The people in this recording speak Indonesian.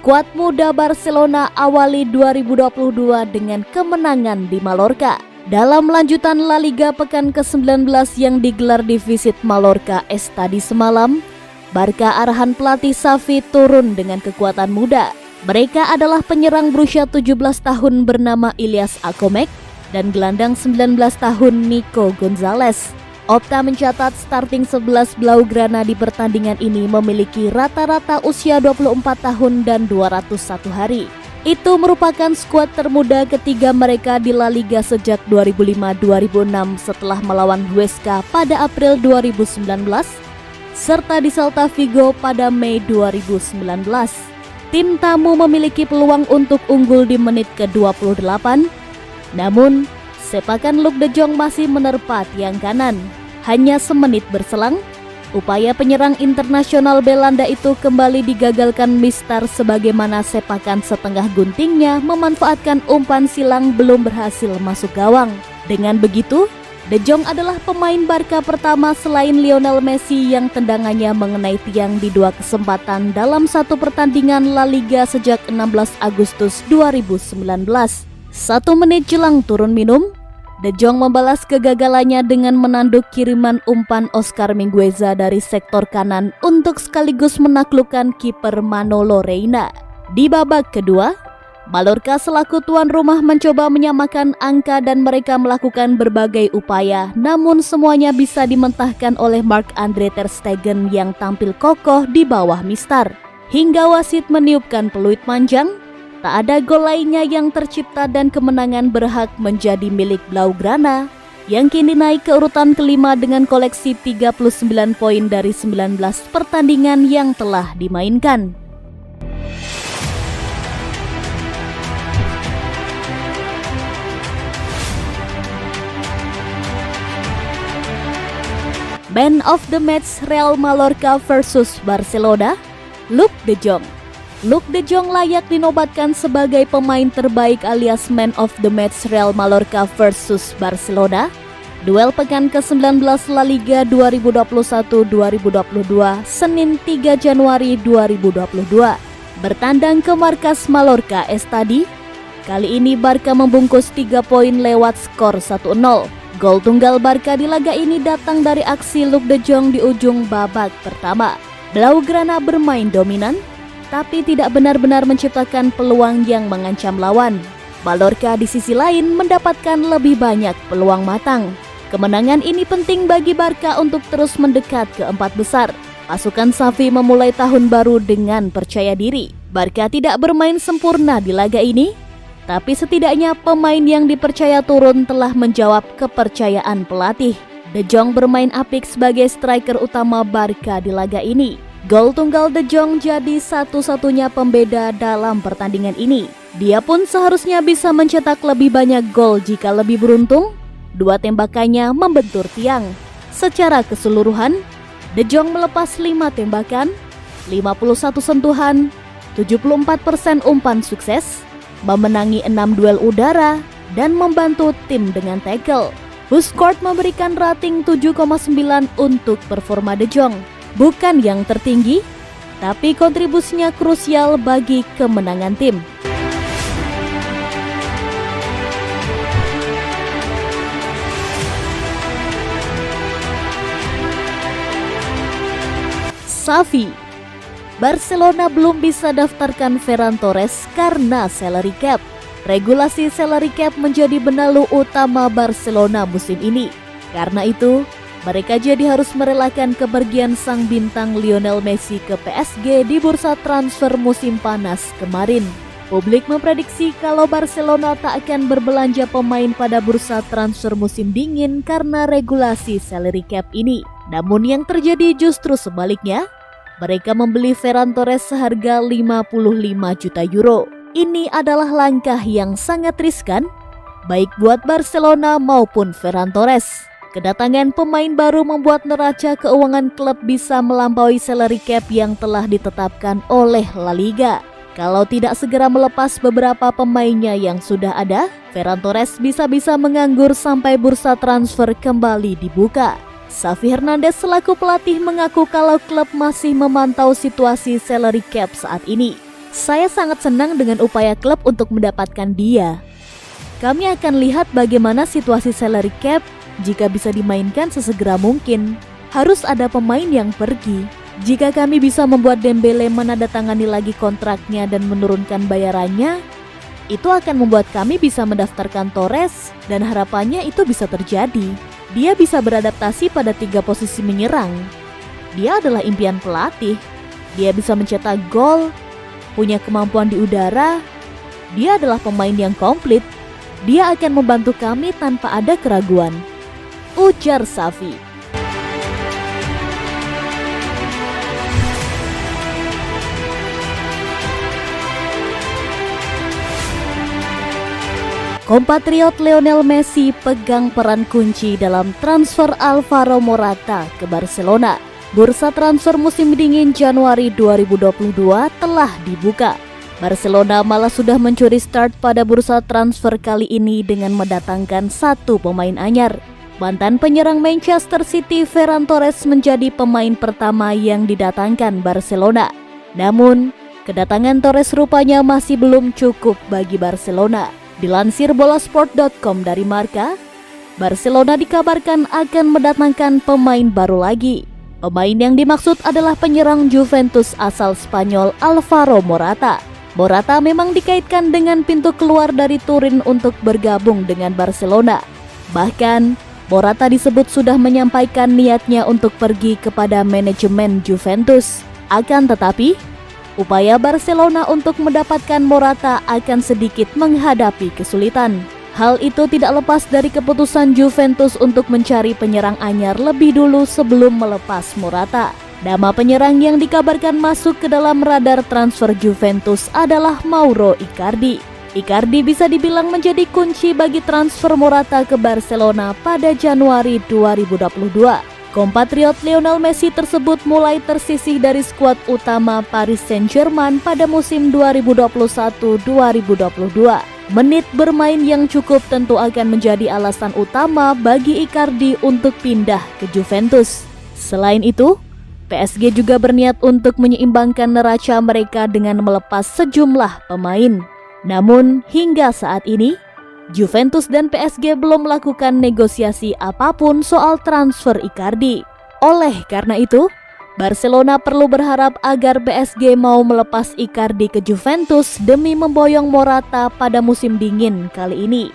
Skuad muda Barcelona awali 2022 dengan kemenangan di Mallorca. Dalam lanjutan La Liga pekan ke-19 yang digelar di Visit Mallorca Estadi semalam, Barca arahan pelatih Xavi turun dengan kekuatan muda. Mereka adalah penyerang berusia 17 tahun bernama Ilias Akomek dan gelandang 19 tahun Nico Gonzalez. Opta mencatat starting 11 Blaugrana di pertandingan ini memiliki rata-rata usia 24 tahun dan 201 hari. Itu merupakan skuad termuda ketiga mereka di La Liga sejak 2005-2006 setelah melawan Huesca pada April 2019 serta di Celta Vigo pada Mei 2019. Tim tamu memiliki peluang untuk unggul di menit ke-28, namun sepakan Luuk de Jong masih menerpa tiang kanan. Hanya semenit berselang, upaya penyerang internasional Belanda itu kembali digagalkan Mistar sebagaimana sepakan setengah guntingnya memanfaatkan umpan silang belum berhasil masuk gawang. Dengan begitu, De Jong adalah pemain Barca pertama selain Lionel Messi yang tendangannya mengenai tiang di 2 kesempatan dalam satu pertandingan La Liga sejak 16 Agustus 2019. 1 menit jelang turun minum, De Jong membalas kegagalannya dengan menanduk kiriman umpan Oscar Mingueza dari sektor kanan untuk sekaligus menaklukkan kiper Manolo Reina. Di babak kedua, Mallorca selaku tuan rumah mencoba menyamakan angka dan mereka melakukan berbagai upaya, namun semuanya bisa dimentahkan oleh Marc-Andre ter Stegen yang tampil kokoh di bawah Mistar. Hingga wasit meniupkan peluit panjang, tak ada gol lainnya yang tercipta dan kemenangan berhak menjadi milik Blaugrana yang kini naik ke urutan kelima dengan koleksi 39 poin dari 19 pertandingan yang telah dimainkan. Man of the Match Real Mallorca versus Barcelona, Luuk de Jong. Luuk de Jong layak dinobatkan sebagai pemain terbaik alias Man of the Match Real Mallorca versus Barcelona. Duel pekan ke-19 La Liga 2021-2022 Senin 3 Januari 2022. Bertandang ke markas Mallorca Estadi, kali ini Barca membungkus 3 poin lewat skor 1-0. Gol tunggal Barca di laga ini datang dari aksi Luuk de Jong di ujung babak pertama. Blaugrana bermain dominan, tapi tidak benar-benar menciptakan peluang yang mengancam lawan. Mallorca di sisi lain mendapatkan lebih banyak peluang matang. Kemenangan ini penting bagi Barca untuk terus mendekat ke 4 besar. Pasukan Xavi memulai tahun baru dengan percaya diri. Barca tidak bermain sempurna di laga ini, tapi setidaknya pemain yang dipercaya turun telah menjawab kepercayaan pelatih. De Jong bermain apik sebagai striker utama Barca di laga ini. Gol tunggal De Jong jadi satu-satunya pembeda dalam pertandingan ini. Dia pun seharusnya bisa mencetak lebih banyak gol jika lebih beruntung. 2 tembakannya membentur tiang. Secara keseluruhan, De Jong melepas 5 tembakan, 51 sentuhan, 74% umpan sukses, memenangi 6 duel udara, dan membantu tim dengan tackle. Huskort memberikan rating 7,9 untuk performa De Jong. Bukan yang tertinggi, tapi kontribusinya krusial bagi kemenangan tim. Xavi, Barcelona belum bisa daftarkan Ferran Torres karena salary cap. Regulasi salary cap menjadi benalu utama Barcelona musim ini. Karena itu, mereka jadi harus merelakan kepergian sang bintang Lionel Messi ke PSG di bursa transfer musim panas kemarin. Publik memprediksi kalau Barcelona tak akan berbelanja pemain pada bursa transfer musim dingin karena regulasi salary cap ini. Namun yang terjadi justru sebaliknya. Mereka membeli Ferran Torres seharga 55 juta euro. Ini adalah langkah yang sangat riskan, baik buat Barcelona maupun Ferran Torres. Kedatangan pemain baru membuat neraca keuangan klub bisa melampaui salary cap yang telah ditetapkan oleh La Liga. Kalau tidak segera melepas beberapa pemainnya yang sudah ada, Ferran Torres bisa-bisa menganggur sampai bursa transfer kembali dibuka. Xavi Hernandez selaku pelatih mengaku kalau klub masih memantau situasi salary cap saat ini. Saya sangat senang dengan upaya klub untuk mendapatkan dia. Kami akan lihat bagaimana situasi salary cap jika bisa dimainkan sesegera mungkin. Harus ada pemain yang pergi. Jika kami bisa membuat Dembele menandatangani lagi kontraknya dan menurunkan bayarannya, itu akan membuat kami bisa mendaftarkan Torres dan harapannya itu bisa terjadi. Dia bisa beradaptasi pada 3 posisi menyerang. Dia adalah impian pelatih. Dia bisa mencetak gol, punya kemampuan di udara. Dia adalah pemain yang komplit. Dia akan membantu kami tanpa ada keraguan, ujar Xavi. Kompatriot Lionel Messi pegang peran kunci dalam transfer Alvaro Morata ke Barcelona. Bursa transfer musim dingin Januari 2022 telah dibuka. Barcelona malah sudah mencuri start pada bursa transfer kali ini dengan mendatangkan 1 pemain anyar. Mantan penyerang Manchester City Ferran Torres menjadi pemain pertama yang didatangkan Barcelona. Namun, kedatangan Torres rupanya masih belum cukup bagi Barcelona. Dilansir bolasport.com dari Marca, Barcelona dikabarkan akan mendatangkan pemain baru lagi. Pemain yang dimaksud adalah penyerang Juventus asal Spanyol Alvaro Morata. Morata memang dikaitkan dengan pintu keluar dari Turin untuk bergabung dengan Barcelona. Bahkan, Morata disebut sudah menyampaikan niatnya untuk pergi kepada manajemen Juventus. Akan tetapi, upaya Barcelona untuk mendapatkan Morata akan sedikit menghadapi kesulitan. Hal itu tidak lepas dari keputusan Juventus untuk mencari penyerang anyar lebih dulu sebelum melepas Morata. Nama penyerang yang dikabarkan masuk ke dalam radar transfer Juventus adalah Mauro Icardi. Icardi bisa dibilang menjadi kunci bagi transfer Morata ke Barcelona pada Januari 2022. Kompatriot Lionel Messi tersebut mulai tersisih dari skuad utama Paris Saint-Germain pada musim 2021-2022. Menit bermain yang cukup tentu akan menjadi alasan utama bagi Icardi untuk pindah ke Juventus. Selain itu, PSG juga berniat untuk menyeimbangkan neraca mereka dengan melepas sejumlah pemain. Namun, hingga saat ini, Juventus dan PSG belum melakukan negosiasi apapun soal transfer Icardi. Oleh karena itu, Barcelona perlu berharap agar PSG mau melepas Icardi ke Juventus demi memboyong Morata pada musim dingin kali ini.